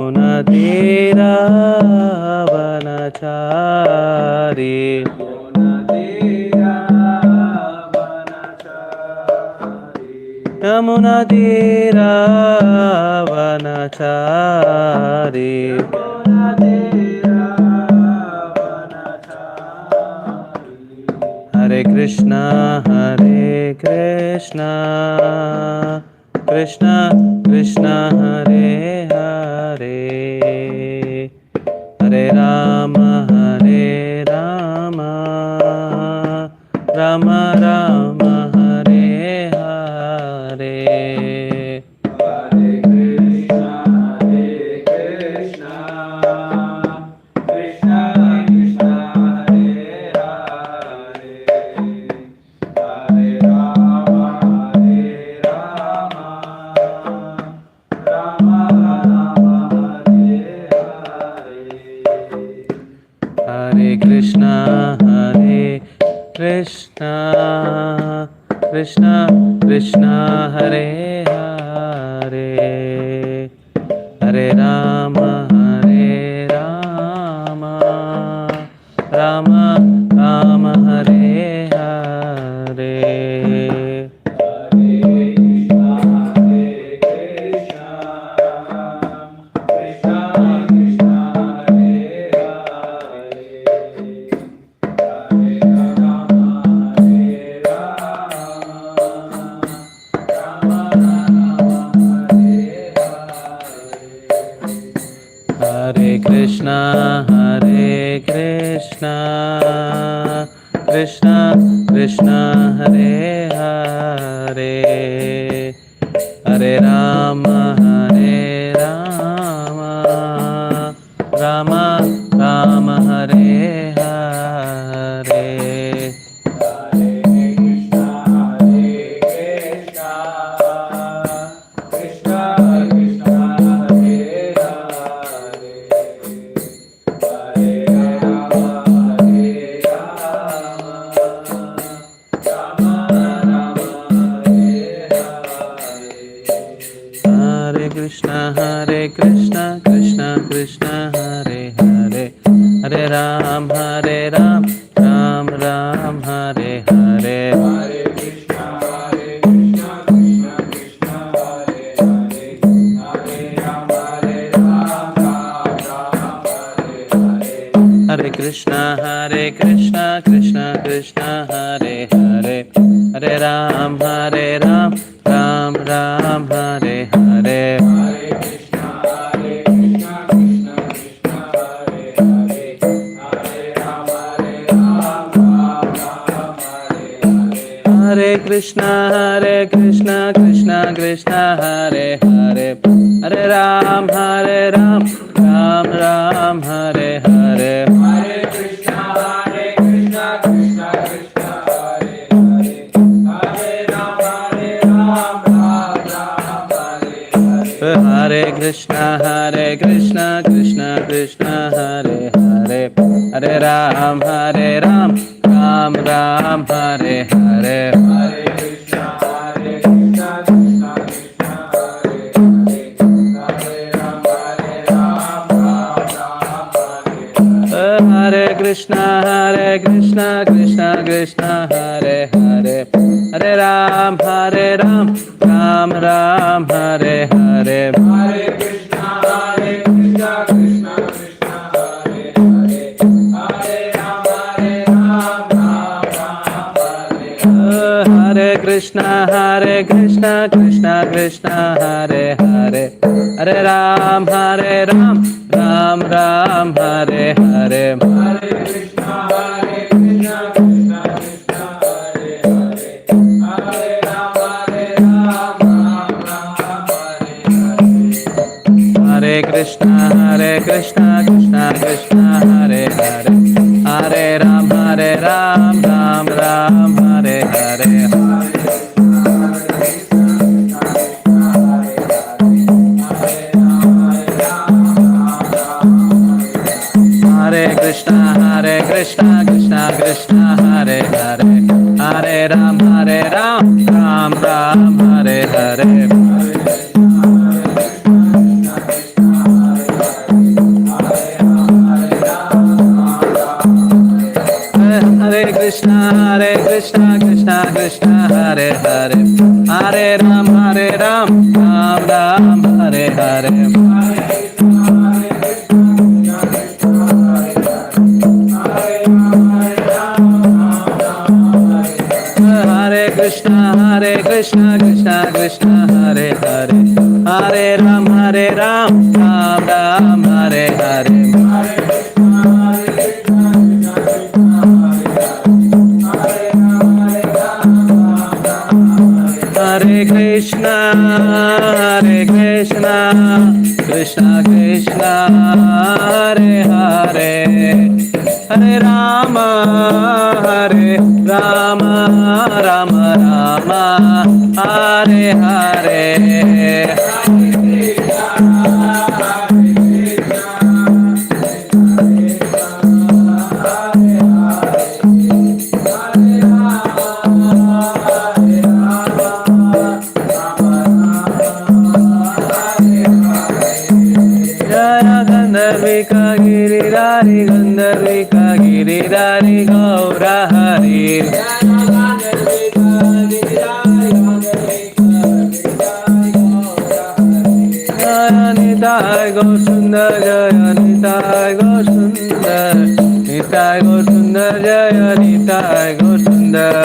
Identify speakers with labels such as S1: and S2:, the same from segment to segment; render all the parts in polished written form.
S1: Munadira Vanachari Yamunadira Vanachari Hare Krishna Krishna Krishna Hare Hare Hare Rama Rama Rama Hare Hare Krishna Krishna Hare Hare Hare Rama Rama Rama Hare Hare Krishna Krishna Krishna Hare Hare Hare Rama Rama Rama Hare Hare Krishna Krishna Krishna Hare Hare Hare Ram Ram Ram Hare Hare Hare Krishna Krishna Krishna Hare Hare Hare Ram Ram Hare Hare Hare Krishna Krishna Krishna Hare Hare Hare Ram Ram Ram Hare Hare Hare Krishna Krishna Krishna Hare Hare Hare Ram Ram Ram Hare Hare Hare Krishna Krishna Krishna Hare Hare Hare Ram Ram Hare Hare Hare Krishna Krishna Krishna Hare Hare Hare Ram Ram Ram Hare Hare Hare Krishna Krishna Krishna Hare Hare Hare Ram Hare Krishna Krishna Krishna Hare Hare Hare Ram Ram Hare Hare Hare Krishna Krishna Krishna Hare Hare Hare Ram Hare Krishna Krishna Krishna Hare Hare Hare Ram Ram Hare Hare Hare Krishna Krishna Krishna Hare Hare Hare Ram Hare Krishna Krishna Krishna Hare Hare Hare Ram Ram Hare Hare Hare Krishna Krishna Krishna Hare Hare Hare Ram Ram Hare Hare Krishna Krishna Krishna Hare Hare Hare Ram Ram Ram Hare Hare Hare Krishna Krishna Krishna Hare Hare Hare Ram Ram Ram Hare Hare Hare Krishna Krishna Krishna Hare Hare Hare Rama Rama Rama Hare Hare Gandharvika Giridhari Gaura Hari Jaya Nitai Gaur Sundar Jaya Nitai Gaur Sundar Nitai Gaur Sundar Jaya Nitai Gaur Sundar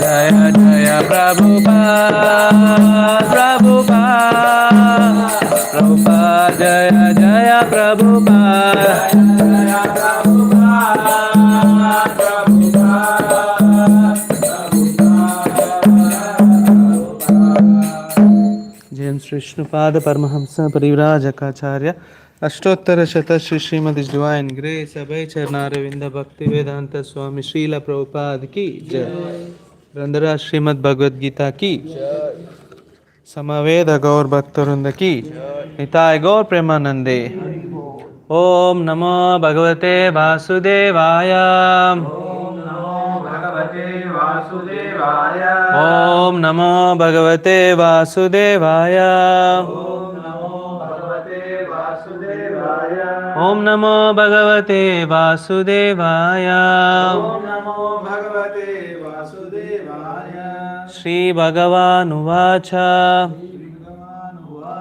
S1: Jaya Jaya Prabhupada Prabhupada Prabhupada Jaya Jaya Prabhupada James Vishnupada Paramahamsa Parivrajakaacharya Ashtottara Shata Shri Srimad His Divine Grace Abhay Charnaravinda Bhakti Vedanta Swami Srila Prabhupada Ki Jai Vrandara Srimad Bhagavad Gita Ki Samaveda Gaur Bhaktarunda Ki Nitai Gaur Premanande Om Namo Bhagavate Vasudevaya Om Namo Bhagavate Vasudevaya Om Namo Bhagavate Vasudevaya Shri Bhagavan Uvacha.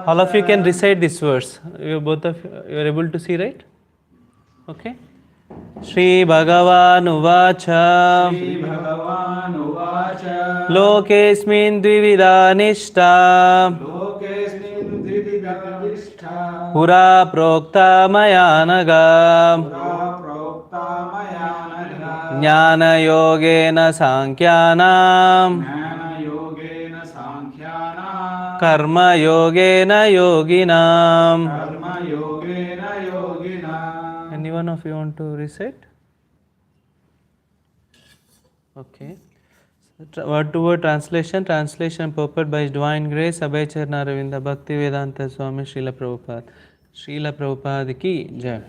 S1: All of you can recite this verse. You both of you are able to see, right? Okay. Shri Bhagavan Uvacha Lokesmin Dvivida Nishta Pura Prokta Mayanaga Jnana Yogena Sankyanam Karma Yogena Yoginam. Anyone of you want to recite? Okay. Word to word translation. Translation purport by His Divine Grace Abhay Charnaravinda Bhakti Vedanta Swami Srila Prabhupada. Srila Prabhupada Ki Jai.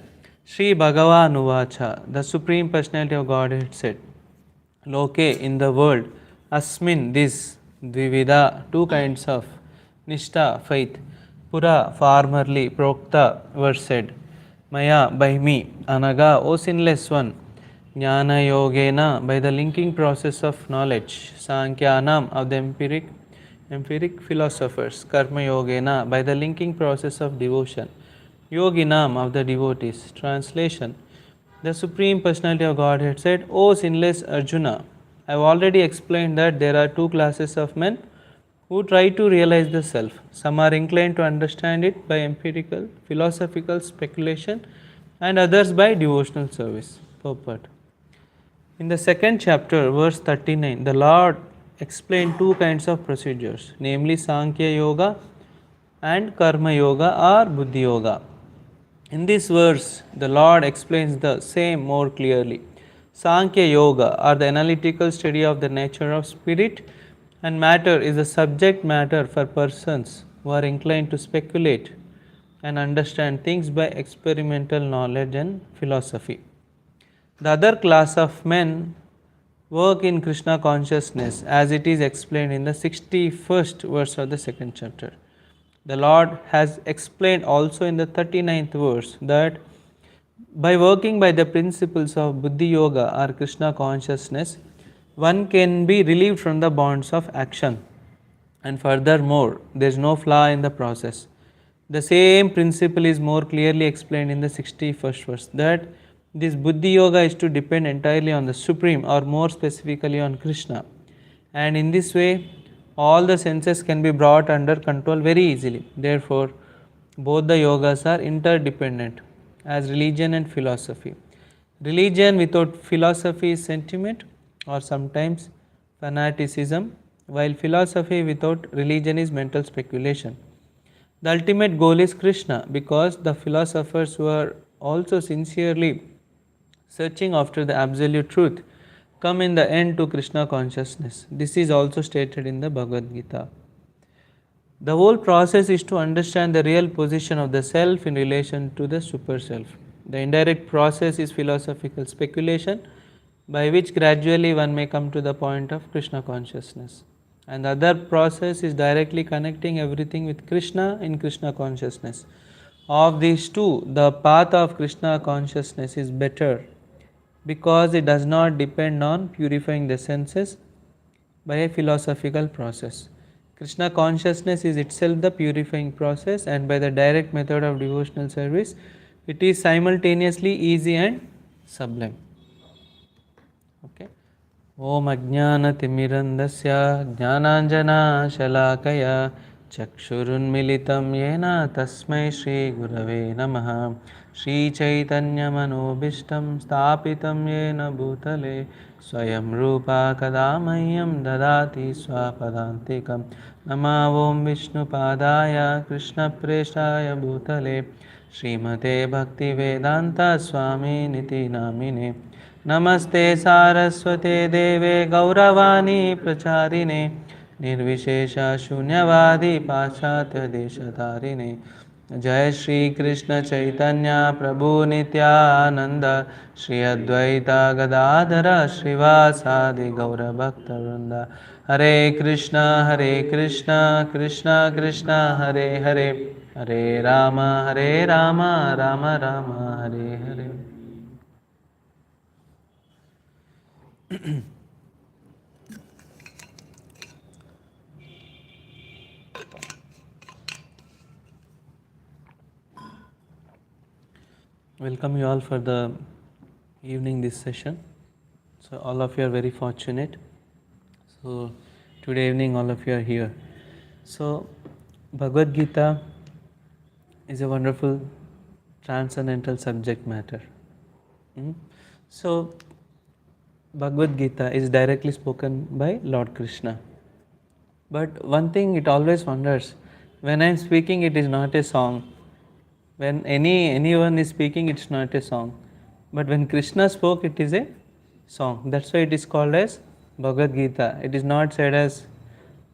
S1: Shri Bhagavan Uvacha. The Supreme Personality of Godhead said, Loke, in the world, Asmin, this, Dvivida, two kinds of, Nishta, faith, Pura, formerly, Prokta, were said, Maya, by me, Anaga, O sinless one, Jnana Yogena, by the linking process of knowledge, Sankhyanam, of the empiric philosophers, Karma Yogena, by the linking process of devotion, Yoginam, of the devotees. Translation. The Supreme Personality of Godhead said, O sinless Arjuna, I have already explained that there are two classes of men who try to realize the self. Some are inclined to understand it by empirical, philosophical speculation, and others by devotional service. Purport. In the second chapter, verse 39, the Lord explained two kinds of procedures, namely Sankhya Yoga and Karma Yoga or Buddhi Yoga. In this verse, the Lord explains the same more clearly. Sankhya Yoga, or the analytical study of the nature of spirit and matter, is the subject matter for persons who are inclined to speculate and understand things by experimental knowledge and philosophy. The other class of men work in Krishna consciousness, as it is explained in the 61st verse of the second chapter. The Lord has explained also in the 39th verse that by working by the principles of Buddhi Yoga or Krishna consciousness, one can be relieved from the bonds of action. And furthermore, there is no flaw in the process. The same principle is more clearly explained in the 61st verse that this Buddhi Yoga is to depend entirely on the Supreme, or more specifically on Krishna. And in this way, all the senses can be brought under control very easily. Therefore, both the yogas are interdependent, as religion and philosophy. Religion without philosophy is sentiment or sometimes fanaticism, while philosophy without religion is mental speculation. The ultimate goal is Krishna, because the philosophers who are also sincerely searching after the absolute truth come in the end to Krishna consciousness. This is also stated in the Bhagavad Gita. The whole process is to understand the real position of the self in relation to the super self. The indirect process is philosophical speculation, by which gradually one may come to the point of Krishna consciousness. And the other process is directly connecting everything with Krishna in Krishna consciousness. Of these two, the path of Krishna consciousness is better, because it does not depend on purifying the senses by a philosophical process. Krishna consciousness is itself the purifying process, and by the direct method of devotional service, it is simultaneously easy and sublime. Okay. Om Ajnanatimirandasya Jnananjana Shalakaya Chakshurunmilitam Yena Tasmai Shri Gurave Namaha Shri Chaitanya Manobishtam Stapitam Yena Bhutale Swayam Rupa Kadamahyam Dadati Swapadantikam Nama Om Vishnu Padaya Krishna Preshaya Bhutale Srimate Bhakti Vedanta Swami Niti Namine Namaste Saraswate Deve Gauravani Pracharine Nirvishesha Shunyavadi Pachatya Deshatarine Jai Shri Krishna Chaitanya Prabhu Nityananda Shri Advaita Gadadhara Srivasadi Gaura Bhakta Vrinda Hare Krishna Krishna Krishna Hare Hare Hare Rama Rama Rama Hare Hare. Welcome you all for the evening this session. So all of you are very fortunate. So today evening all of you are here. So Bhagavad Gita is a wonderful transcendental subject matter. So Bhagavad Gita is directly spoken by Lord Krishna. But one thing it always wonders, when I am speaking it is not a song. When anyone is speaking, it's not a song. But when Krishna spoke, it is a song. That's why it is called as Bhagavad Gita. It is not said as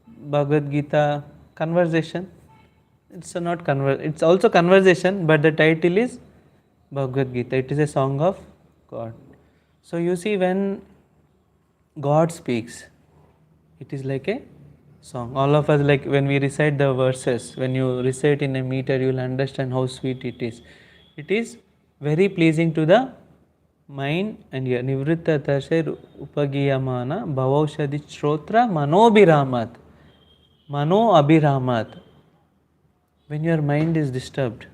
S1: Bhagavad Gita conversation. It's also conversation, but the title is Bhagavad Gita. It is a song of God. So you see, when God speaks, it is like a song. All of us, like when we recite the verses, when you recite in a meter, you will understand how sweet it is. It is very pleasing to the mind and ear. Nivritta tasher upagiyamana bhavaushadi shrotra manobhiramat. Mano abhiramat. When your mind is disturbed,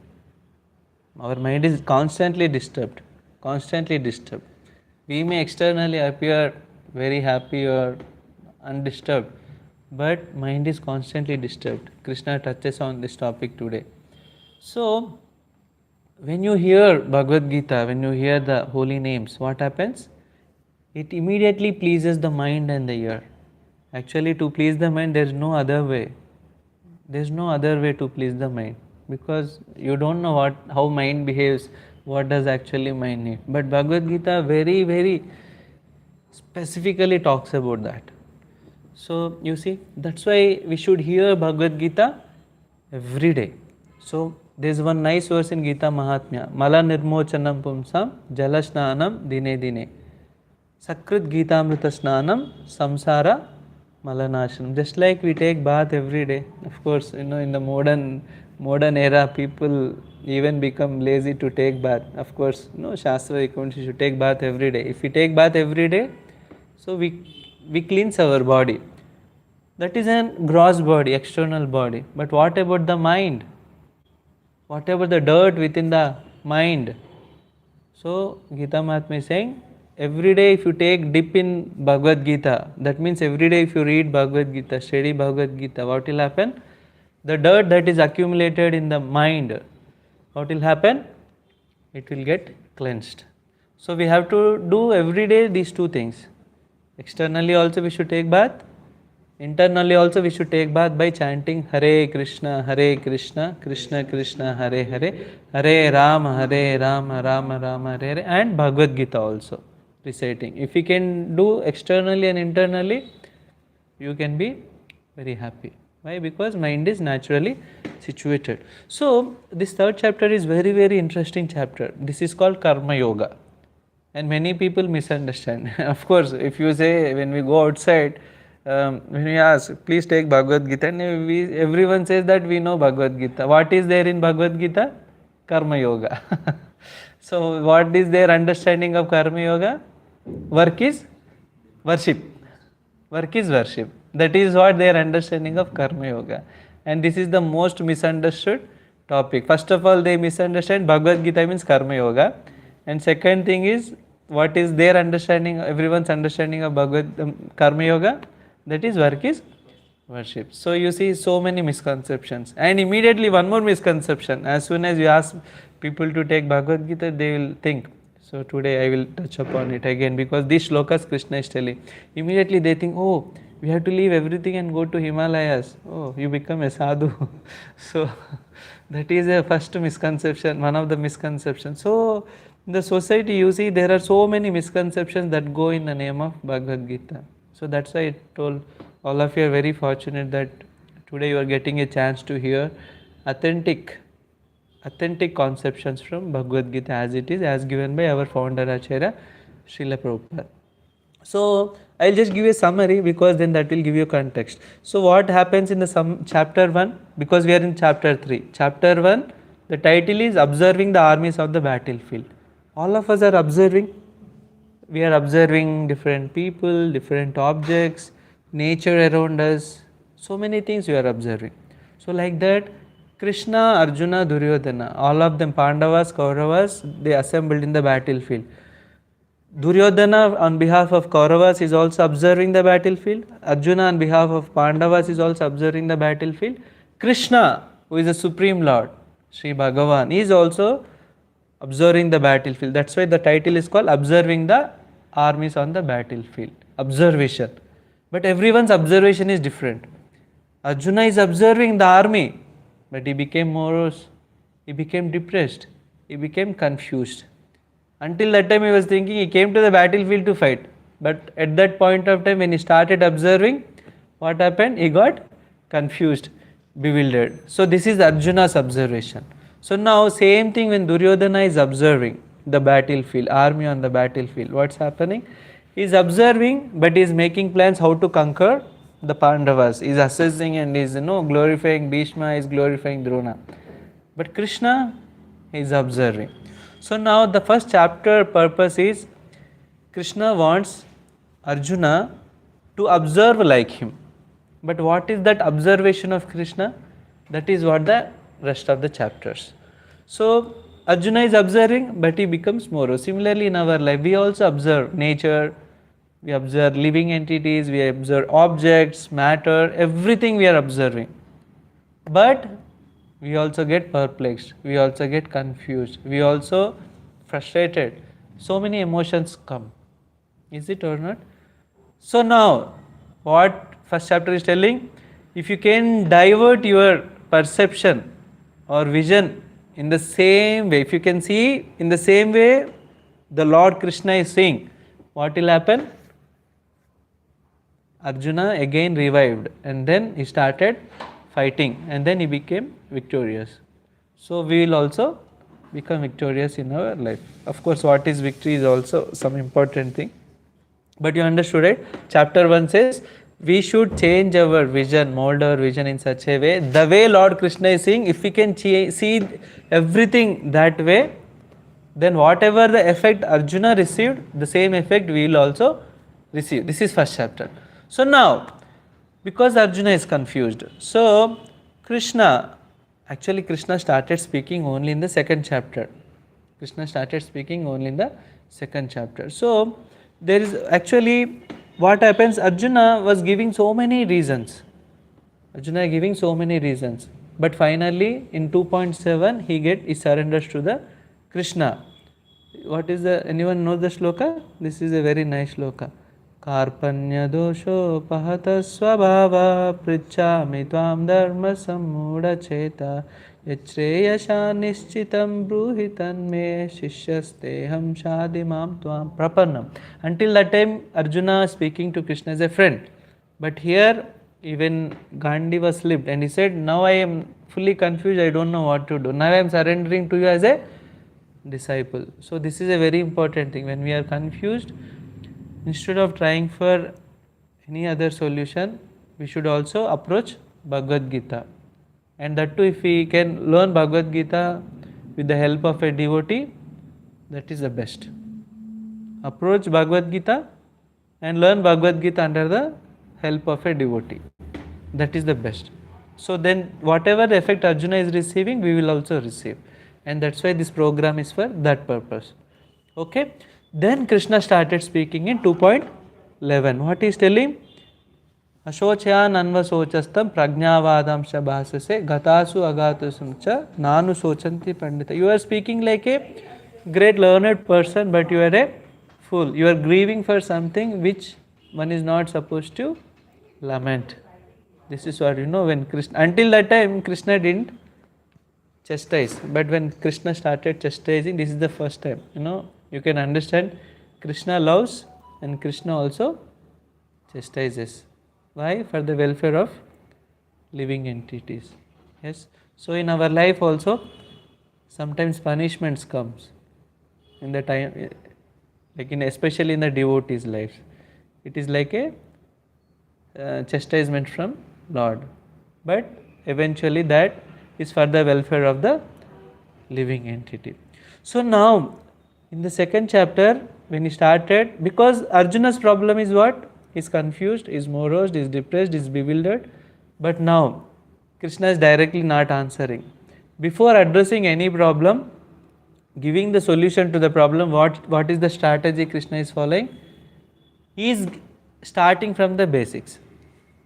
S1: our mind is constantly disturbed. We may externally appear very happy or undisturbed, but mind is constantly disturbed. Krishna touches on this topic today. So, when you hear Bhagavad Gita, when you hear the holy names, what happens? It immediately pleases the mind and the ear. Actually, to please the mind, there is no other way. There is no other way to please the mind, because you don't know how mind behaves, what does actually mind need. But Bhagavad Gita very, very specifically talks about that. So you see, that's why we should hear Bhagavad Gita every day. So there is one nice verse in Gita Mahatmya. Mala nirmochanam pumsam jalasnanam dine dine. Sakrit Gita amrita snanam samsara Malanashanam. Just like we take bath every day. Of course, in the modern era, people even become lazy to take bath. Of course, Shastra recommends you should take bath every day. If we take bath every day, so we cleanse our body. That is an gross body, external body. But what about the mind? What about the dirt within the mind? So Gita Mahatma is saying, every day if you take dip in Bhagavad Gita, that means every day if you read Bhagavad Gita, study Bhagavad Gita, what will happen? The dirt that is accumulated in the mind, what will happen? It will get cleansed. So we have to do every day these two things. Externally also we should take bath. Internally also we should take bath by chanting Hare Krishna, Krishna Krishna, Hare Hare, Hare Rama, Rama Rama, Hare Hare, and Bhagavad Gita also reciting. If you can do externally and internally, you can be very happy. Why? Because mind is naturally situated. So this third chapter is very, very interesting chapter. This is called Karma Yoga. And many people misunderstand. Of course, if you say, when we go outside, when we ask, please take Bhagavad Gita, and everyone says that we know Bhagavad Gita. What is there in Bhagavad Gita? Karma Yoga. So what is their understanding of Karma Yoga? Work is worship. Work is worship. That is what their understanding of Karma Yoga. And this is the most misunderstood topic. First of all, they misunderstand Bhagavad Gita means Karma Yoga. And second thing is, what is their understanding, everyone's understanding of Karma Yoga? That is work is worship. So you see so many misconceptions. And immediately one more misconception. As soon as you ask people to take Bhagavad Gita, they will think. So today I will touch upon it again, because these shlokas Krishna is telling. Immediately they think, oh, we have to leave everything and go to Himalayas. Oh, you become a sadhu. So that is a first misconception, one of the misconceptions. So in the society, you see, there are so many misconceptions that go in the name of Bhagavad Gita. So that's why I told all of you are very fortunate that today you are getting a chance to hear authentic conceptions from Bhagavad Gita as it is, as given by our founder Acharya Srila Prabhupada. So I'll just give you a summary, because then that will give you context. So what happens in the chapter 1, because we are in chapter 3. Chapter 1, the title is Observing the Armies of the Battlefield. All of us are observing. We are observing different people, different objects, nature around us. So many things we are observing. So like that, Krishna, Arjuna, Duryodhana, all of them, Pandavas, Kauravas, they assembled in the battlefield. Duryodhana on behalf of Kauravas is also observing the battlefield. Arjuna on behalf of Pandavas is also observing the battlefield. Krishna, who is the Supreme Lord, Sri Bhagavan, is also observing the battlefield. That's why the title is called Observing the Armies on the Battlefield. Observation. But everyone's observation is different. Arjuna is observing the army, but he became morose, he became depressed, he became confused. Until that time he was thinking he came to the battlefield to fight. But at that point of time when he started observing, what happened? He got confused, bewildered. So this is Arjuna's observation. So now same thing when Duryodhana is observing the battlefield, army on the battlefield. What's happening? He is observing, but he is making plans how to conquer the Pandavas. He is assessing and is glorifying Bhishma, is glorifying Drona. But Krishna is observing. So now the first chapter purpose is Krishna wants Arjuna to observe like him. But what is that observation of Krishna? That is what the rest of the chapters. So Arjuna is observing, but he becomes morose. Similarly in our life, we also observe nature, we observe living entities, we observe objects, matter, everything we are observing. But we also get perplexed, we also get confused, we also frustrated. So many emotions come. Is it or not? So now, what first chapter is telling? If you can divert your perception or vision in the same way, if you can see in the same way the Lord Krishna is seeing, what will happen? Arjuna again revived, and then he started fighting, and then he became victorious. So we will also become victorious in our life. Of course, what is victory is also some important thing. But you understood, right? Chapter 1 says, we should change our vision, mold our vision in such a way. The way Lord Krishna is saying, if we can see everything that way, then whatever the effect Arjuna received, the same effect we will also receive. This is first chapter. So now, because Arjuna is confused, so Krishna started speaking only in the second chapter. Krishna started speaking only in the second chapter. So there is actually what happens, Arjuna was giving so many reasons. Arjuna giving so many reasons. But finally in 2.7 he surrenders to the Krishna. What is the, anyone know the shloka? This is a very nice shloka. Karpanya dosho pahata swabhava prichami tvam dharma sammuda cheta yachreyasha nishchitam bruhitan me shishyasteham shadimam tvam prapannam. Until that time Arjuna speaking to Krishna as a friend. But here even Gandhi was slipped and he said, now I am fully confused, I don't know what to do. Now I am surrendering to you as a disciple. So this is a very important thing. When we are confused, instead of trying for any other solution, we should also approach Bhagavad Gita. And that too, if we can learn Bhagavad Gita with the help of a devotee, that is the best. Approach Bhagavad Gita and learn Bhagavad Gita under the help of a devotee. That is the best. So then whatever the effect Arjuna is receiving, we will also receive. And that's why this program is for that purpose. Okay. Then Krishna started speaking in 2.11. What he is telling? Ashochyan anvasochastam prajnavadam shabhasase gatasu agatasum cha nanu sochanti pandita. You are speaking like a great learned person, but you are a fool. You are grieving for something which one is not supposed to lament. This is what when Krishna, until that time Krishna didn't chastise, but when Krishna started chastising, this is the first time. You can understand Krishna loves and Krishna also chastises. Why? For the welfare of living entities. Yes. So in our life also, sometimes punishments comes in the time, like especially in the devotees' lives. It is like a chastisement from Lord, but eventually that is for the welfare of the living entity. So now in the second chapter, when he started, because Arjuna's problem is what? He is confused, he is morose, he is depressed, he is bewildered. But now Krishna is directly not answering. Before addressing any problem, giving the solution to the problem, what is the strategy Krishna is following? He is starting from the basics.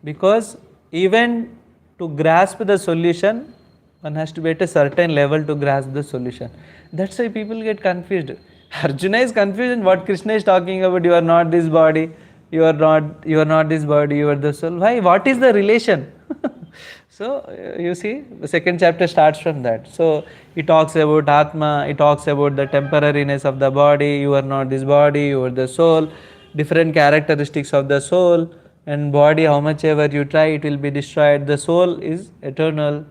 S1: Because even to grasp the solution, one has to be at a certain level to grasp the solution. That's why people get confused. Arjuna is confused in what Krishna is talking about. You are not this body, you are not this body, you are the soul. Why? What is the relation? So you see, the second chapter starts from that. So he talks about Atma, he talks about the temporariness of the body, you are not this body, you are the soul, different characteristics of the soul, and body, how much ever you try, it will be destroyed. The soul is eternal,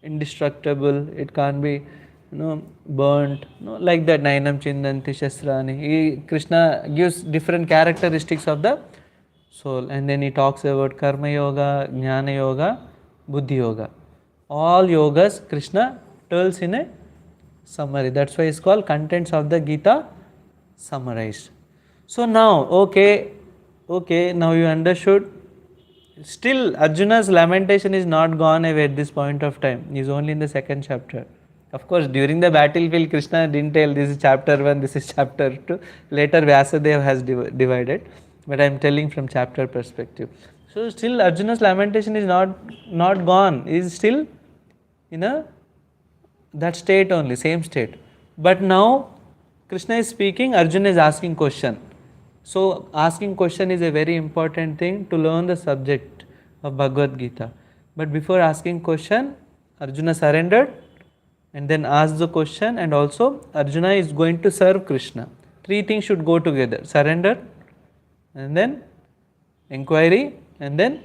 S1: indestructible, it can't be burnt, like that. Nainam chindanti shastrani. Krishna gives different characteristics of the soul, and then he talks about karma yoga, jnana yoga, buddhi yoga. All yogas Krishna tells in a summary. That's why it's called contents of the Gita summarized. So now, okay, now you understood. Still Arjuna's lamentation is not gone away at this point of time. He is only in the second chapter. Of course, during the battlefield, Krishna didn't tell this is chapter 1, this is chapter 2. Later Vyasadeva has divided, but I am telling from chapter perspective. So still Arjuna's lamentation is not gone. He is still in that state only, same state. But now Krishna is speaking, Arjuna is asking question. So asking question is a very important thing to learn the subject of Bhagavad Gita. But before asking question, Arjuna surrendered and then asked the question, and also Arjuna is going to serve Krishna. Three things should go together: surrender, and then inquiry, and then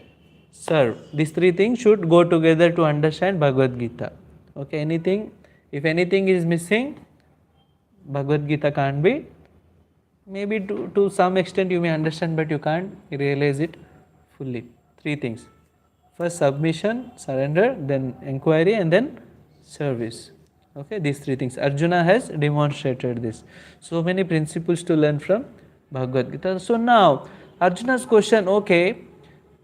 S1: serve. These three things should go together to understand Bhagavad Gita. Okay, if anything is missing, Bhagavad Gita can't be. Maybe to some extent you may understand, but you can't realize it fully. Three things. First submission, surrender, then inquiry, and then service. Okay, these three things. Arjuna has demonstrated this. So many principles to learn from Bhagavad Gita. So now, Arjuna's question, okay,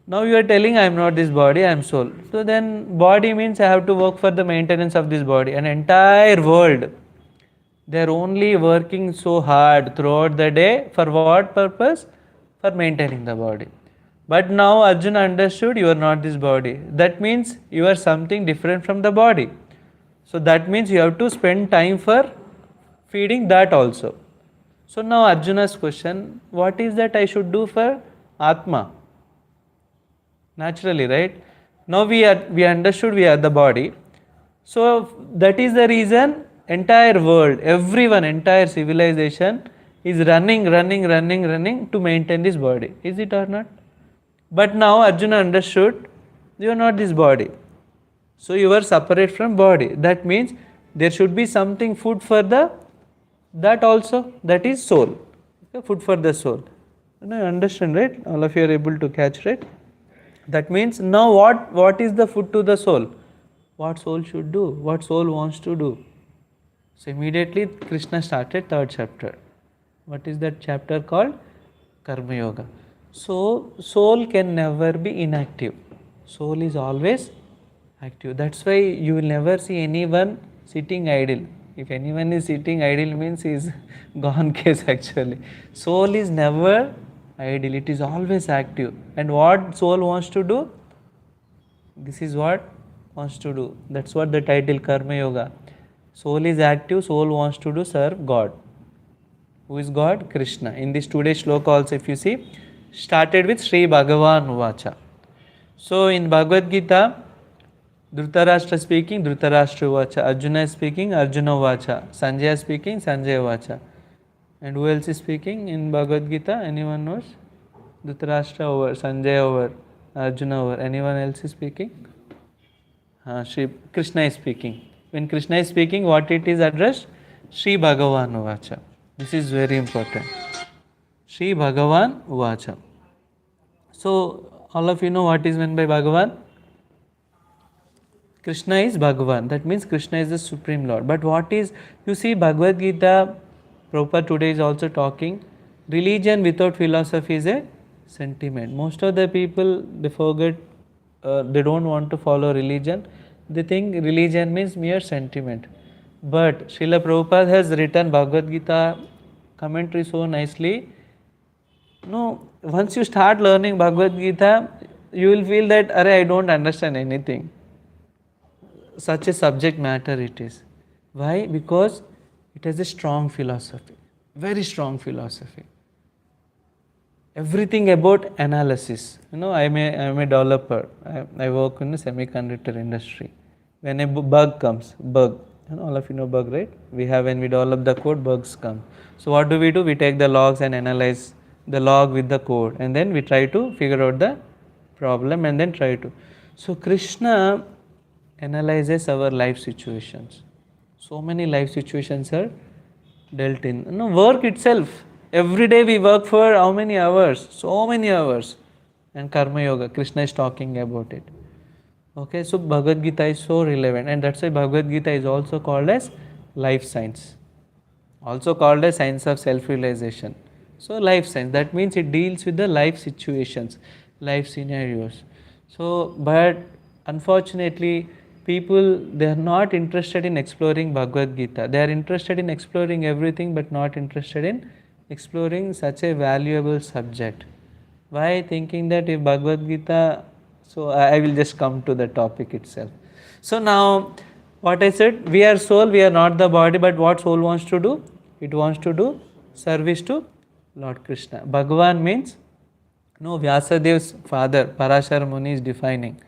S1: now you are telling I am not this body, I am soul. So then body means I have to work for the maintenance of this body. An entire world, they are only working so hard throughout the day. For what purpose? For maintaining the body. But now Arjuna understood you are not this body. That means you are something different from the body. So that means you have to spend time for feeding that also. So now Arjuna's question, what is that I should do for Atma? Naturally, right? Now we understood we are the body. So that is the reason entire world, everyone, entire civilization is running to maintain this body. Is it or not? But now Arjuna understood you are not this body. So you are separate from body. That means there should be something food for the that also, that is soul. Okay, food for the soul. You understand, right? All of you are able to catch, right? That means now what is the food to the soul? What soul should do? What soul wants to do? So immediately Krishna started third chapter. What is that chapter called? Karma Yoga. So soul can never be inactive. Soul is always active. That's why you will never see anyone sitting idle. If anyone is sitting idle means he is gone case actually. Soul is never idle. It is always active. And what soul wants to do? This is what wants to do. That's what the title Karma Yoga. Soul is active. Soul wants to do serve God. Who is God? Krishna. In this today's shloka also if you see, started with Sri Bhagavan Uvacha. So in Bhagavad Gita, Dhritarashtra speaking, Dhritarashtra Uvacha. Arjuna is speaking, Arjuna Uvacha. Sanjaya speaking, Sanjaya Uvacha. And who else is speaking in Bhagavad Gita? Anyone knows? Dhritarashtra over, Sanjaya over, Arjuna over. Anyone else is speaking? Shri Krishna is speaking. When Krishna is speaking, what it is addressed? Sri Bhagavan Uvacha. This is very important. Sri Bhagavan Uvacha. So, all of you know what is meant by Bhagavan? Krishna is Bhagavan. That means Krishna is the Supreme Lord. But what is, you see Bhagavad Gita, Prabhupada today is also talking, religion without philosophy is a sentiment. Most of the people, they forget, they don't want to follow religion. They think religion means mere sentiment. But Srila Prabhupada has written Bhagavad Gita commentary so nicely. No, once you start learning Bhagavad Gita, you will feel that, I don't understand anything. Such a subject matter it is. Why? Because it has a strong philosophy, very strong philosophy. Everything about analysis. I'm a developer. I work in the semiconductor industry. When a bug comes, all of you know bug, right? When we develop the code, bugs come. So what do? We take the logs and analyze the log with the code, and then we try to figure out the problem and then try to. So Krishna analyzes our life situations. So many life situations are dealt in. Work itself. Every day we work for how many hours? So many hours. And Karma Yoga, Krishna is talking about it. Okay, so Bhagavad Gita is so relevant, and that's why Bhagavad Gita is also called as life science. Also called as science of self-realization. So life science, that means it deals with the life situations, life scenarios. So, but unfortunately, people, they are not interested in exploring Bhagavad Gita. They are interested in exploring everything but not interested in exploring such a valuable subject. Why? Thinking that if Bhagavad Gita, so I will just come to the topic itself. So now, what I said, we are soul, we are not the body, but what soul wants to do? It wants to do service to Lord Krishna. Bhagavan means, Vyasadev's father, Parashar Muni is defining.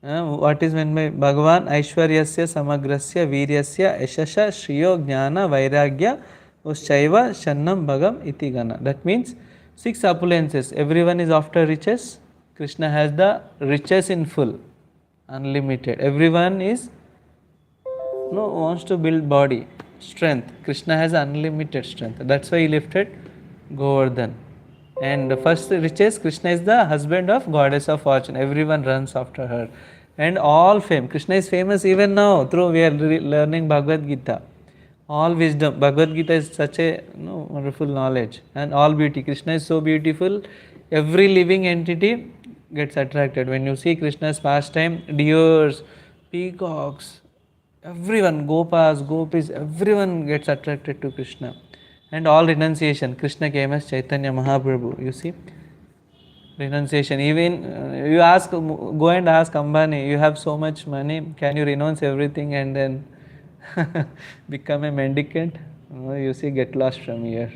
S1: What is meant by Bhagavan? Aishwaryasya samagrasya viryasya yashasha shriyo jnana vairagya uschaiva shannam bhagam iti gana. That means 6 opulences. Everyone is after riches. Krishna has the riches in full, unlimited. Everyone is wants to build body, strength. Krishna has unlimited strength. That's why he lifted Govardhan. And the first riches, Krishna is the husband of goddess of fortune. Everyone runs after her. And all fame. Krishna is famous even now through we are learning Bhagavad Gita. All wisdom. Bhagavad Gita is such a wonderful knowledge. And all beauty. Krishna is so beautiful. Every living entity gets attracted. When you see Krishna's pastime, deers, peacocks, everyone, gopas, gopis, everyone gets attracted to Krishna. And all renunciation. Krishna came as Chaitanya Mahaprabhu. You see? Renunciation. Even you ask, go and ask Ambani, you have so much money, can you renounce everything and then become a mendicant? You see, get lost from here.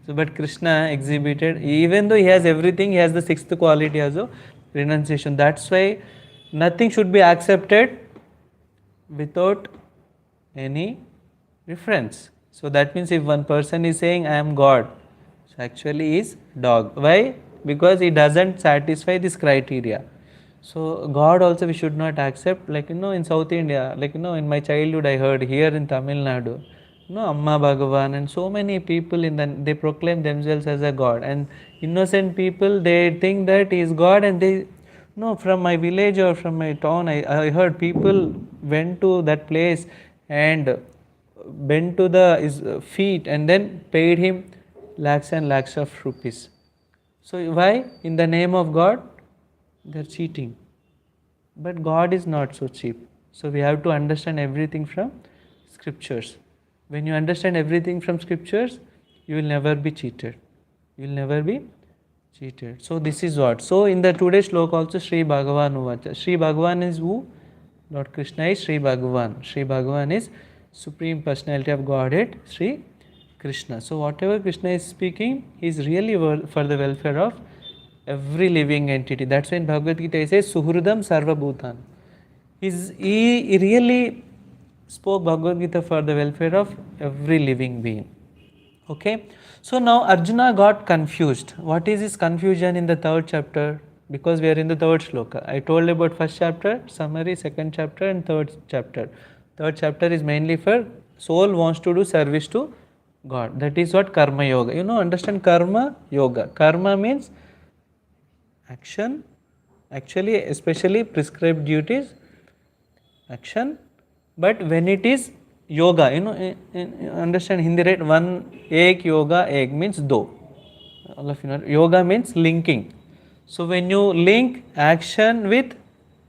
S1: So, but Krishna exhibited, even though he has everything, he has the sixth quality also, renunciation. That's why nothing should be accepted without any reference. So that means if one person is saying I am God, so actually he is dog. Why? Because he doesn't satisfy this criteria. So God also we should not accept, like in South India, like in my childhood I heard here in Tamil Nadu, Amma Bhagavan and so many people they proclaim themselves as a God, and innocent people they think that he is God, and they no, from my village or from my town, I heard people went to that place and bent to his feet and then paid him lakhs and lakhs of rupees. So why? In the name of God, they are cheating. But God is not so cheap. So we have to understand everything from scriptures. When you understand everything from scriptures, you will never be cheated. You will never be cheated. So this is what. So in the today's shloka also Sri Bhagavan Uvacha. Sri Bhagavan is who? Lord Krishna is Sri Bhagavan. Sri Bhagavan is Supreme Personality of Godhead, Sri Krishna. So whatever Krishna is speaking, he is really for the welfare of every living entity. That's why in Bhagavad Gita he says Suhridam Sarva Bhutan. He really spoke Bhagavad Gita for the welfare of every living being. Okay. So now Arjuna got confused. What is his confusion in the third chapter? Because we are in the third shloka. I told about first chapter, summary, second chapter and third chapter. Third chapter is mainly for soul wants to do service to God. That is what karma yoga. Understand karma yoga. Karma means action, actually especially prescribed duties, action. But when it is yoga, understand Hindi, right? One ek yoga, ek means do. All of you know, yoga means linking. So when you link action with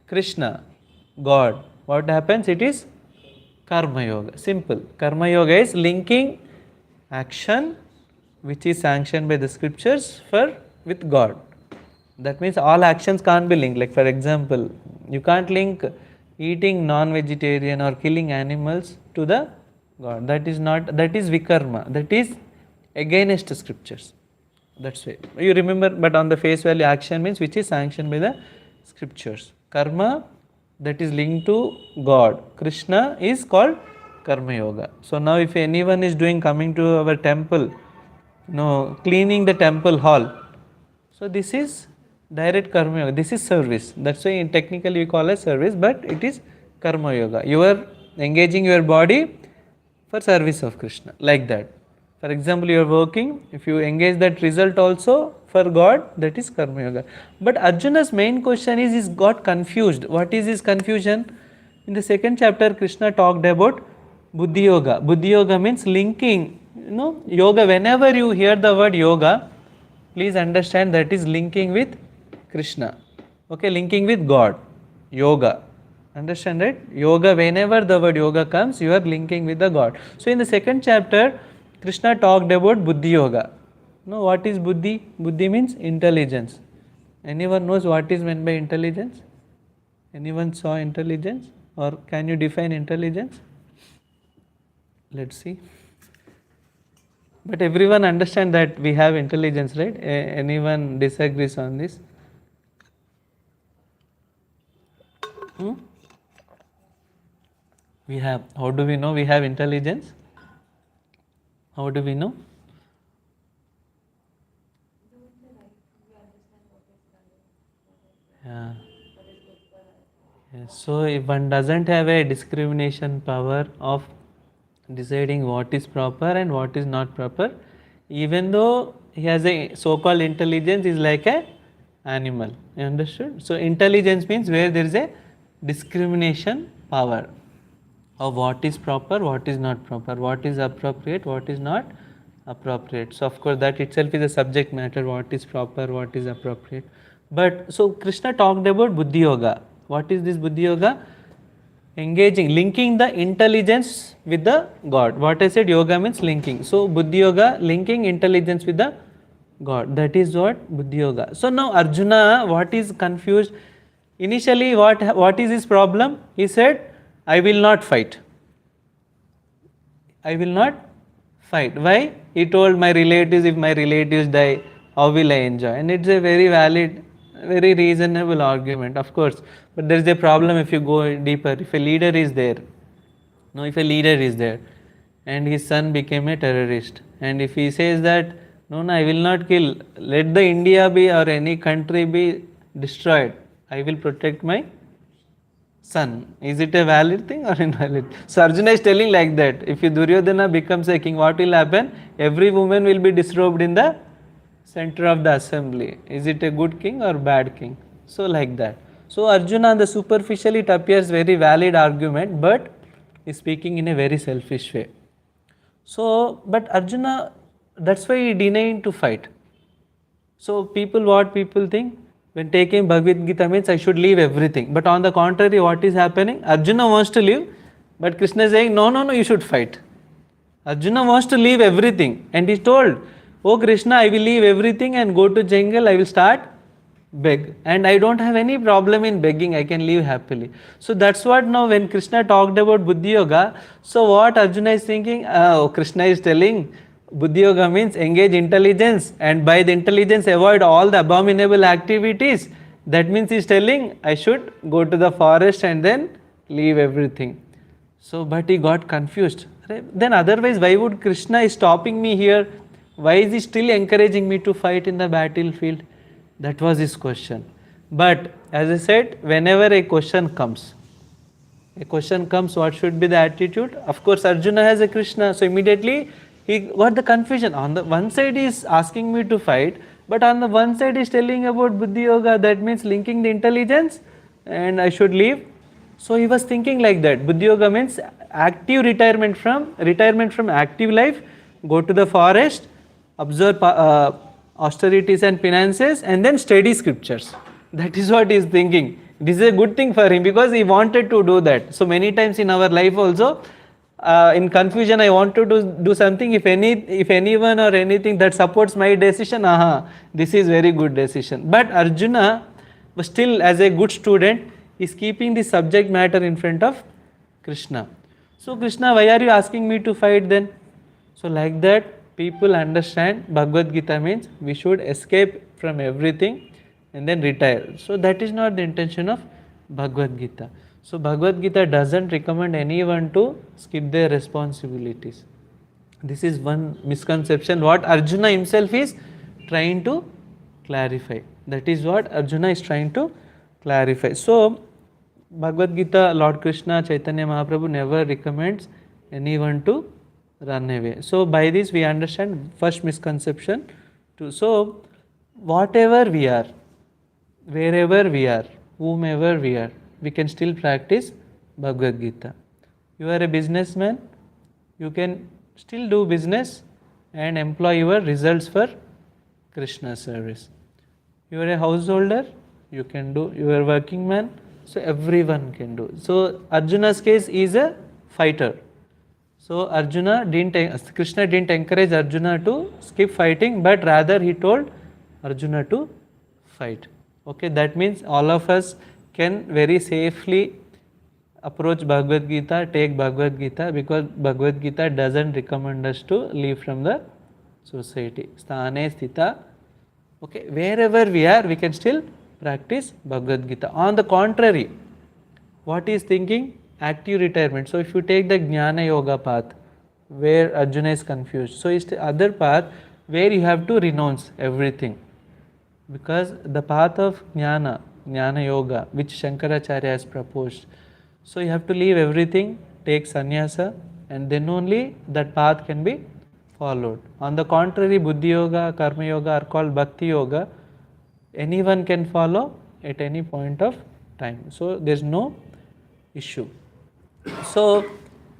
S1: Krishna, God, what happens? It is karma yoga. Simple. Karma yoga is linking action which is sanctioned by the scriptures with God. That means all actions can't be linked. Like for example, you can't link eating non-vegetarian or killing animals to the God. That is vikarma. That is against scriptures. That's why. You remember, but on the face value, action means which is sanctioned by the scriptures. Karma, that is linked to God. Krishna is called karma yoga. So now if anyone is coming to our temple, cleaning the temple hall, so this is direct karma yoga. This is service. That's why technically we call it service, but it is karma yoga. You are engaging your body for service of Krishna, like that. For example, you are working, if you engage that result also for God, that is karma yoga. But Arjuna's main question is, he got confused. What is his confusion? In the second chapter, Krishna talked about buddhi yoga. Buddhi yoga means linking, yoga. Whenever you hear the word yoga, please understand that is linking with Krishna. Okay, linking with God. Yoga. Understand, right? Yoga, whenever the word yoga comes, you are linking with the God. So in the second chapter, Krishna talked about buddhi yoga. What is buddhi? Buddhi means intelligence. Anyone knows what is meant by intelligence? Anyone saw intelligence? Or can you define intelligence? Let's see. But everyone understand that we have intelligence, right? Anyone disagrees on this? We have. How do we know we have intelligence? How do we know? Yeah. Yes. So if one doesn't have a discrimination power of deciding what is proper and what is not proper, even though he has a so-called intelligence is like a animal. You understood? So intelligence means where there is a discrimination power of what is proper, what is not proper, what is appropriate, what is not appropriate. So of course that itself is a subject matter, what is proper, what is appropriate. But so Krishna talked about Buddhi Yoga. What is this Buddhi Yoga? Engaging, linking the intelligence with the God. What I said, yoga means linking. So Buddhi Yoga, linking intelligence with the God. That is what Buddhi Yoga. So now Arjuna, what is confused? Initially, what is his problem? He said, I will not fight. I will not fight. Why? He told my relatives, if my relatives die, how will I enjoy? And it's a very valid, very reasonable argument, of course. But there is a problem if you go deeper. If a leader is there, no, if a leader is there and his son became a terrorist, and if he says that, no, I will not kill, let the India be or any country be destroyed, I will protect my son. Is it a valid thing or invalid? So Arjuna is telling like that. If Duryodhana becomes a king, what will happen? Every woman will be disrobed in the center of the assembly. Is it a good king or bad king? So like that. So Arjuna, on the superficial, it appears very valid argument, but is speaking in a very selfish way. So, but Arjuna, that's why he denied to fight. So what people think? When taking Bhagavad Gita means I should leave everything. But on the contrary, what is happening? Arjuna wants to leave, but Krishna is saying, no, you should fight. Arjuna wants to leave everything. And he told, oh Krishna, I will leave everything and go to jungle, I will start beg. And I don't have any problem in begging, I can live happily. So that's what now when Krishna talked about Buddhi Yoga, so what Arjuna is thinking, Krishna is telling, Buddhi Yoga means engage intelligence and by the intelligence avoid all the abominable activities. That means he is telling I should go to the forest and then leave everything. So but he got confused. Then otherwise why would Krishna is stopping me here? Why is he still encouraging me to fight in the battlefield? That was his question. But as I said, whenever a question comes, what should be the attitude? Of course Arjuna has a Krishna, so immediately he got the confusion. On the one side he is asking me to fight, but on the one side he is telling about Buddhi Yoga, that means linking the intelligence and I should leave. So he was thinking like that. Buddhi Yoga means active retirement from active life, go to the forest, observe austerities and penances and then study scriptures. That is what he is thinking. This is a good thing for him because he wanted to do that. So many times in our life also, in confusion I want to do something, if anyone or anything that supports my decision, this is very good decision. But Arjuna was still as a good student is keeping the subject matter in front of Krishna. So Krishna, why are you asking me to fight then? So like that people understand Bhagavad Gita means we should escape from everything and then retire. So that is not the intention of Bhagavad Gita. So Bhagavad Gita doesn't recommend anyone to skip their responsibilities. This is one misconception what Arjuna himself is trying to clarify. That is what Arjuna is trying to clarify. So Bhagavad Gita, Lord Krishna, Chaitanya Mahaprabhu never recommends anyone to run away. So by this we understand first misconception. So whatever we are, wherever we are, whomever we are, we can still practice Bhagavad Gita. You are a businessman, you can still do business and employ your results for Krishna service. You are a householder, you can do, you are a working man, so everyone can do. So Arjuna's case is a fighter. So Krishna didn't encourage Arjuna to skip fighting, but rather he told Arjuna to fight. Okay, that means all of us can very safely approach Bhagavad Gita, take Bhagavad Gita, because Bhagavad Gita doesn't recommend us to leave from the society. Sthane sthita. Okay, wherever we are, we can still practice Bhagavad Gita. On the contrary, what is thinking? Active retirement. So if you take the Jnana Yoga path, where Arjuna is confused, so it's the other path where you have to renounce everything. Because the path of Jnana Yoga, which Shankaracharya has proposed, so you have to leave everything, take sannyasa, and then only that path can be followed. On the contrary, Buddhi Yoga, Karma Yoga are called Bhakti Yoga. Anyone can follow at any point of time. So there's no issue. So,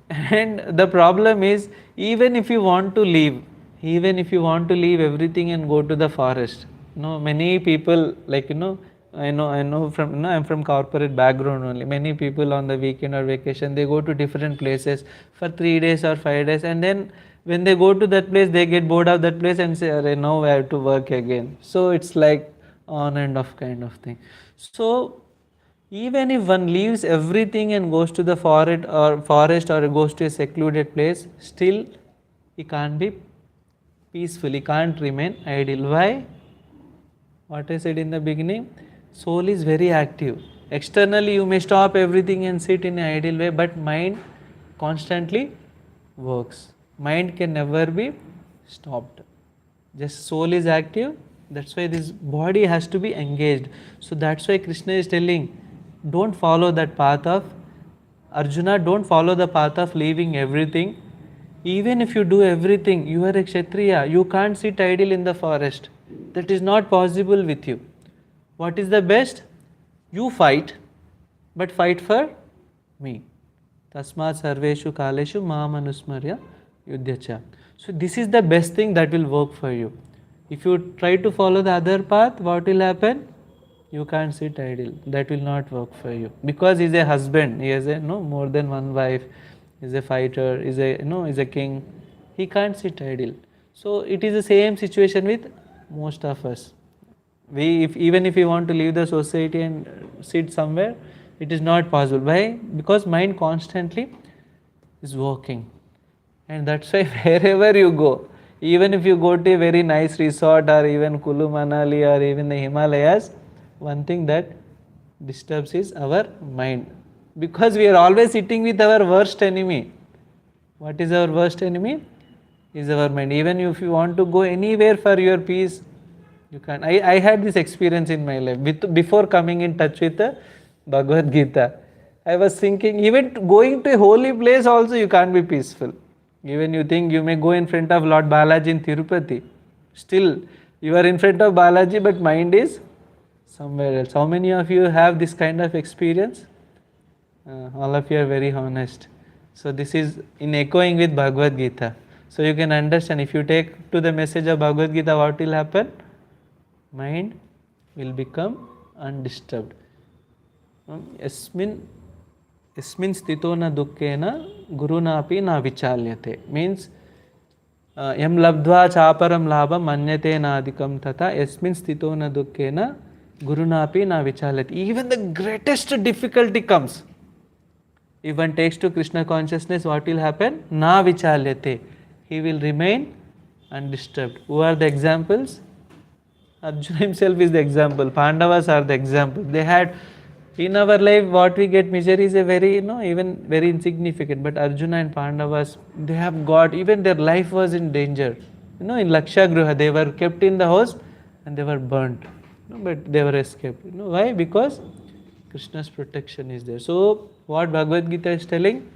S1: and the problem is, even if you want to leave, everything and go to the forest, many people, like, I know from, I'm from corporate background only. Many people on the weekend or vacation, they go to different places for 3 days or 5 days, and then when they go to that place, they get bored of that place and say, "Arey, now I have to work again." So it's like on and off kind of thing. So even if one leaves everything and goes to the forest or goes to a secluded place, still he can't be peaceful, he can't remain idle. Why? What I said in the beginning, soul is very active. Externally you may stop everything and sit in an idle way, but mind constantly works. Mind can never be stopped. Just soul is active, that's why this body has to be engaged. So that's why Krishna is telling, don't follow that path of Arjuna, don't follow the path of leaving everything. Even if you do everything, you are a Kshatriya, you can't sit idle in the forest. That is not possible with you. What is the best? You fight, but fight for me. Tasmat sarveshu kaleshu maam anusmarya yudhyacha. So this is the best thing that will work for you. If you try to follow the other path, what will happen? You can't sit idle. That will not work for you. Because he's a husband, he has more than one wife, he's a fighter, he's a king. He can't sit idle. So it is the same situation with most of us. Even if we want to leave the society and sit somewhere, it is not possible. Why? Because mind constantly is working. And that's why wherever you go, even if you go to a very nice resort or even Kulu Manali or even the Himalayas, one thing that disturbs is our mind. Because we are always sitting with our worst enemy. What is our worst enemy? Is our mind. Even if you want to go anywhere for your peace, you can't. I had this experience in my life. Before coming in touch with the Bhagavad Gita, I was thinking, even going to a holy place also you can't be peaceful. Even you think you may go in front of Lord Balaji in Tirupati, still you are in front of Balaji but mind is somewhere else. How many of you have this kind of experience? All of you are very honest. So this is in echoing with Bhagavad Gita. So you can understand, if you take to the message of Bhagavad Gita, what will happen? Mind will become undisturbed. Yasmin sthito na dukkena guruna api na vichalyate. Means yam labdva chaparam labham manyate nadikam tata yasmin sthito na dukkena guruna api na vichalyate. Even the greatest difficulty comes, if one takes to Krishna consciousness, what will happen? Na vichalyate. He will remain undisturbed. Who are the examples? Arjuna himself is the example. Pandavas are the example. They had, in our life, what we get misery is a very, even very insignificant. But Arjuna and Pandavas, they have got, even their life was in danger. In Lakshagruha, they were kept in the house and they were burnt. But they were escaped. Why? Because Krishna's protection is there. So, what Bhagavad Gita is telling,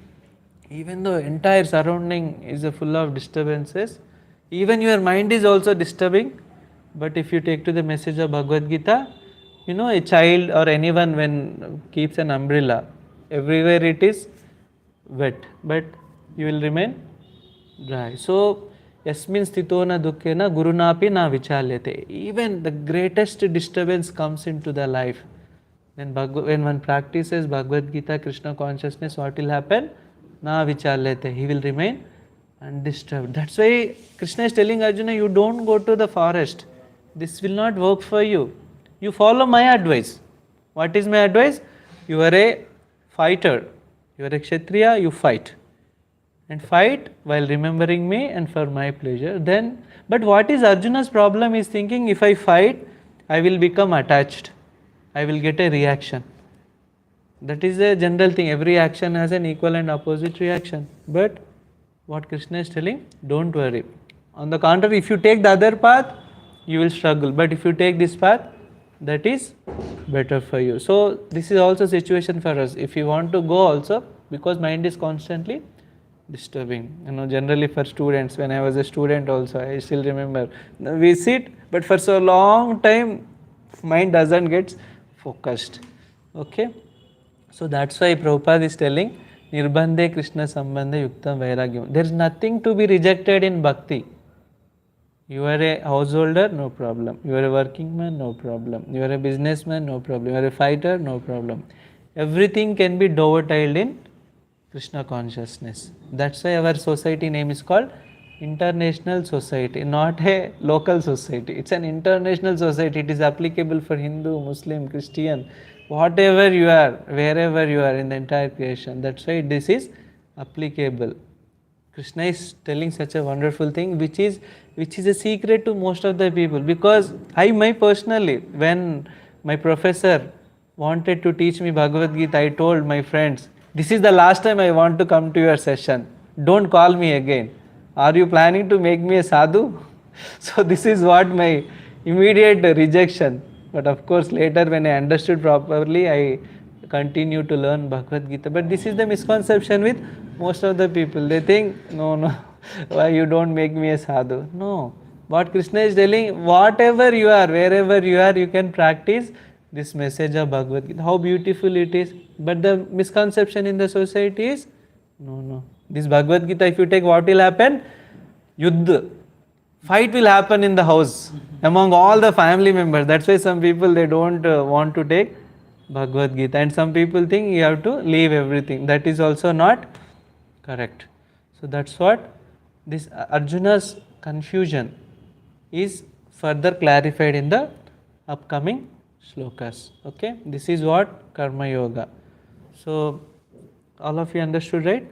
S1: even though entire surrounding is full of disturbances, even your mind is also disturbing. But if you take to the message of Bhagavad Gita, a child or anyone when keeps an umbrella, everywhere it is wet, but you will remain dry. So, yasmin sthito na dukkena gurunapi na vichalyate. Even the greatest disturbance comes into the life. Then when one practices Bhagavad Gita, Krishna consciousness, what will happen? Na vichalyate. He will remain undisturbed. That's why Krishna is telling Arjuna, you don't go to the forest. This will not work for you. You follow my advice. What is my advice? You are a fighter. You are a Kshatriya, you fight. And fight while remembering me and for my pleasure. But what is Arjuna's problem? Is thinking, if I fight, I will become attached. I will get a reaction. That is a general thing. Every action has an equal and opposite reaction. But what Krishna is telling, don't worry. On the contrary, if you take the other path, you will struggle. But if you take this path, that is better for you. So this is also situation for us. If you want to go also, because mind is constantly disturbing. Generally for students, when I was a student also, I still remember, we sit, but for so long time, mind doesn't get focused. Okay. So that's why Prabhupada is telling, Nirbandhe Krishna Sambandha Yuktam Vairagyam. There is nothing to be rejected in bhakti. You are a householder, no problem. You are a working man, no problem. You are a businessman, no problem. You are a fighter, no problem. Everything can be dovetailed in Krishna consciousness. That's why our society name is called International Society, not a local society. It's an international society. It is applicable for Hindu, Muslim, Christian, whatever you are, wherever you are in the entire creation. That's why this is applicable. Krishna is telling such a wonderful thing, which is a secret to most of the people. Because my personally, when my professor wanted to teach me Bhagavad Gita, I told my friends, this is the last time I want to come to your session. Don't call me again. Are you planning to make me a sadhu? So this is what my immediate rejection. But of course, later when I understood properly, I continue to learn Bhagavad Gita. But this is the misconception with most of the people. They think, no, no, why you don't make me a sadhu? No. What Krishna is telling, whatever you are, wherever you are, you can practice this message of Bhagavad Gita. How beautiful it is. But the misconception in the society is, no, no. This Bhagavad Gita, if you take, what will happen? Yuddha. Fight will happen in the house among all the family members. That's why some people, they don't want to take Bhagavad Gita, and some people think you have to leave everything. That is also not correct. So that's what this Arjuna's confusion is further clarified in the upcoming shlokas. Okay, this is what Karma Yoga. So all of you understood, right?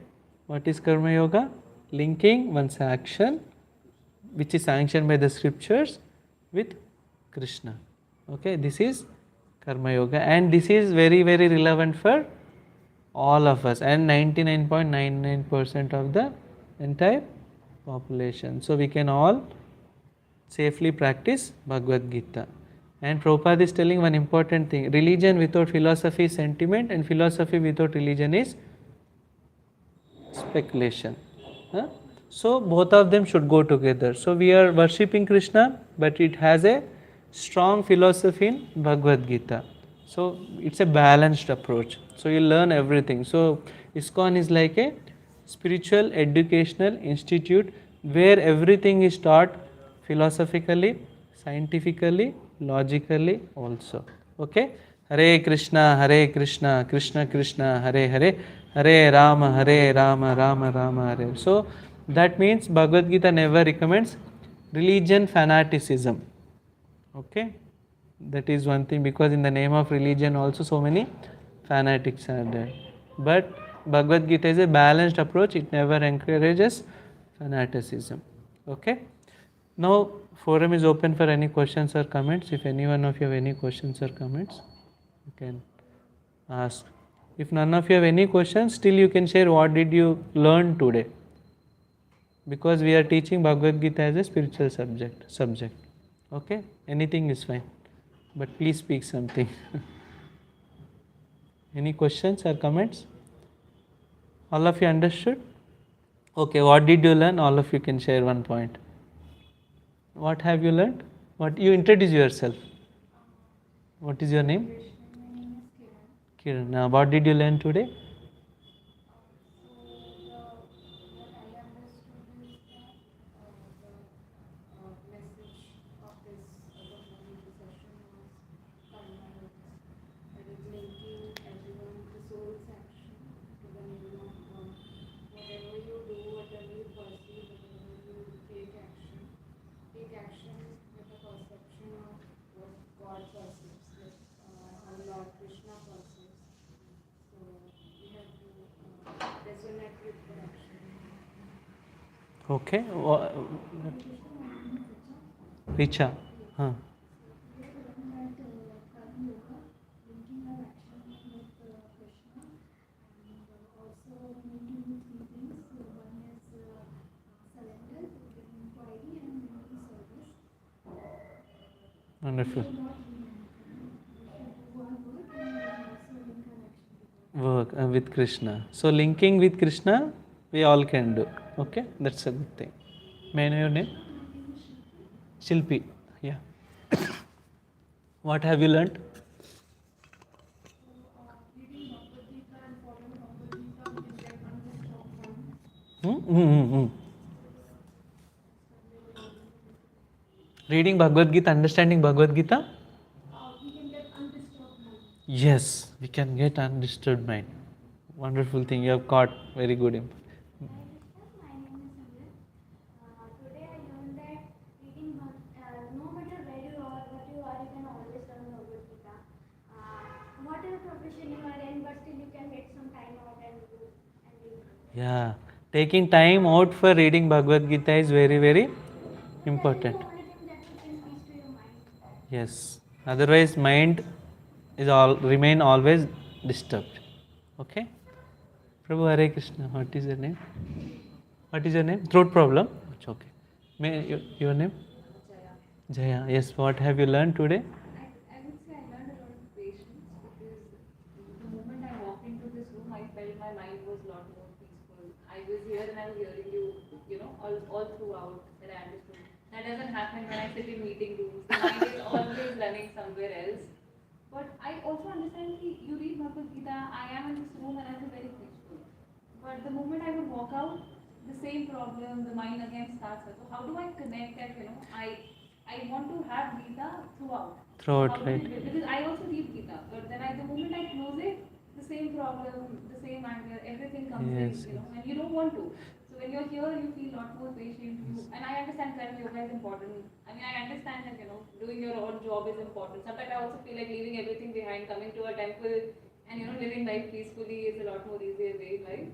S1: What is Karma Yoga? Linking one's action, which is sanctioned by the scriptures, with Krishna. Okay, this is Karma Yoga, and this is very, very relevant for all of us and 99.99% of the entire population. So we can all safely practice Bhagavad Gita. And Prabhupada is telling one important thing: religion without philosophy is sentiment, and philosophy without religion is speculation. Huh? So both of them should go together. So we are worshipping Krishna, but it has a strong philosophy in Bhagavad Gita. So it's a balanced approach. So you learn everything. So ISKCON is like a spiritual educational institute where everything is taught philosophically, scientifically, logically also. Okay? Hare Krishna, Krishna Krishna, Hare Hare, Hare Rama, Rama Rama, Hare. So that means Bhagavad Gita never recommends religion fanaticism. Okay? That is one thing, because in the name of religion also so many fanatics are there. But Bhagavad Gita is a balanced approach. It never encourages fanaticism. Okay? Now forum is open for any questions or comments. If any one of you have any questions or comments, you can ask. If none of you have any questions, still you can share what did you learn today. Because we are teaching Bhagavad Gita as a spiritual subject. Okay? Anything is fine. But please speak something. Any questions or comments? All of you understood? Okay, what did you learn? All of you can share one point. What have you learned? What you introduce yourself? What is your name? Kiran. Now, what did you learn today? Okay. Richa. Huh. Wonderful. Work with Krishna. So linking with Krishna we all can do. Okay, that's a good thing. May I know your name? Shilpi. Yeah. What have you learnt? Hmm. Reading Bhagavad Gita, understanding Bhagavad Gita? Yes, we can get undisturbed mind. Wonderful thing you have caught. Very good. Yeah, taking time out for reading Bhagavad Gita is very, very important. Yes, otherwise mind is all remain always disturbed. Okay. Prabhu Hare Krishna. What is your name? What is your name? Throat problem? It's okay. May your name? Jaya. Yes. What have you learned today?
S2: I would say I learned a lot of patience because the moment I walked into this room, I felt my mind was a lot more peaceful. I was here and I was hearing you, all throughout, and I understood. That doesn't happen when I sit in meeting rooms. The mind is always running somewhere else. But I also understand that you read Bhagavad Gita, I am in this room and I feel very peaceful. But the moment I would walk out, the same problem, the mind again starts. So how do I connect that, I want to have Gita throughout.
S1: Throat,
S2: How
S1: right?
S2: because I also read Gita, but then the moment I close it, the same problem, the same anger, everything comes
S1: Yes.
S2: in, and you don't want to. So when you're here, you feel a lot more patient. And I understand that yoga is important. I mean, I understand that, doing your own job is important. Sometimes I also feel like leaving everything behind, coming to a temple and, living life peacefully is a lot more easier way in life.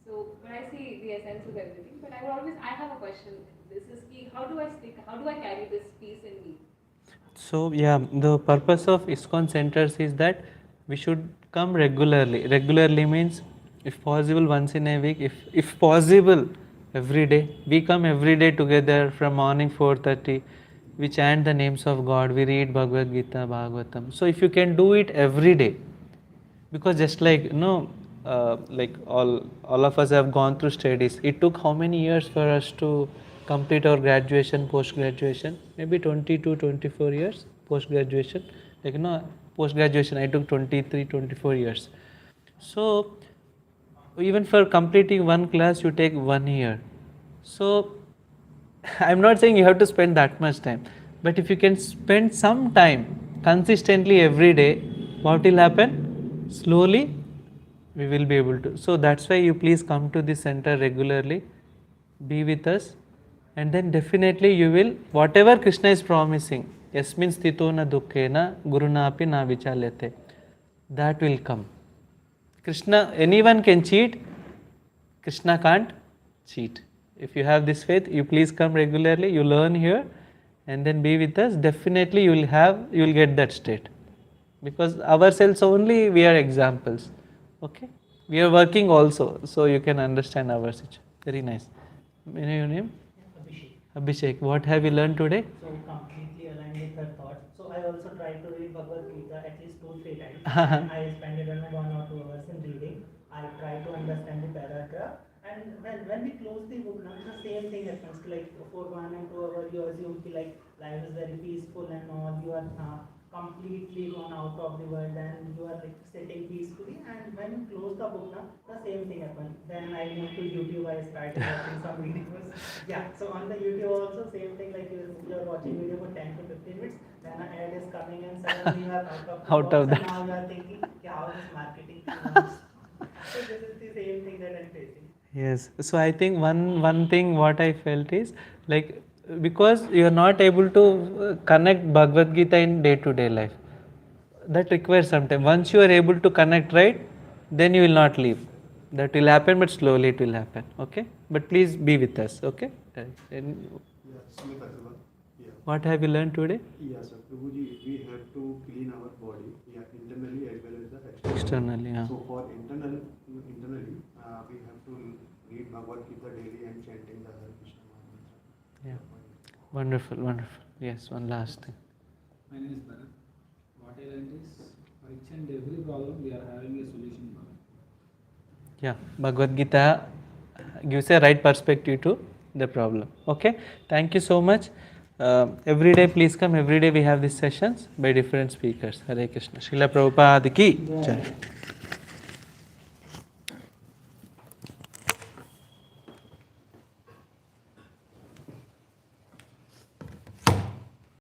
S2: So, but I see the essence of everything. But I have a question. This is key. How do I carry this peace in me?
S1: So yeah, the purpose of ISKCON centers is that we should come regularly. Regularly means, if possible, once in a week. If possible, every day. We come every day together from morning 4:30. We chant the names of God. We read Bhagavad Gita, Bhagavatam. So if you can do it every day, because just like like all of us have gone through studies. It took how many years for us to complete our graduation, post graduation? Maybe 20 to 24 years post graduation. Like post graduation I took 23 24 years. So even for completing one class you take 1 year. So I'm not saying you have to spend that much time, but if you can spend some time consistently every day, what will happen? Slowly, we will be able to. So that's why you please come to the center regularly, be with us, and then definitely you will, whatever Krishna is promising, yasmin sthito na dukkena guruna api na vichalyate, that will come. Krishna, anyone can cheat, Krishna can't cheat. If you have this faith, you please come regularly, you learn here and then be with us. Definitely you will get that state. Because ourselves only we are examples. Okay? We are working also, so you can understand our situation. Very nice. May I know your name?
S3: Abhishek.
S1: Abhishek. What have you learned today?
S3: So completely aligned with her thoughts. So I also try to read Bhagavad Gita at least 2-3 times. And I spend it around 1 or 2 hours in reading. I try to understand the paragraph. And when we close the book, now the same thing happens. Like for 1 and 2 hours, you assume like life is very peaceful and all. You are completely gone out of the world and you are like sitting peacefully. And when you close the book, now the same thing happens. Then I moved to YouTube. I started watching some videos. Yeah, so on the YouTube also same thing, like you're watching video for 10 to 15 minutes, then an ad is coming and suddenly you are out of the
S1: Out
S3: box
S1: of
S3: and
S1: that.
S3: now you are thinking, how this marketing works. So this is the same thing that I'm facing.
S1: Yes. So I think one thing what I felt is like, because you are not able to connect Bhagavad Gita in day to day life. That requires some time. Once you are able to connect, right, then you will not leave. That will happen, but slowly it will happen. Okay. But please be with us. Okay. Right. And
S4: Yeah, Smith Agarwal. Yeah.
S1: what have you learned today?
S4: Yeah, sir. Prabhuji, we have to clean our body, yeah, internally as well as the externally.
S1: Externally, yeah.
S4: So for internally, we have to read Bhagavad Gita daily and chanting the Hare Krishna mantra.
S1: Yeah. Wonderful, wonderful. Yes, one last thing.
S5: My name is Bharat. What I learned is for each and every problem we are having a solution.
S1: Yeah, Bhagavad Gita gives a right perspective to the problem. Okay, thank you so much. Every day, please come. Every day we have these sessions by different speakers. Hare Krishna. Srila Prabhupada ki Jai.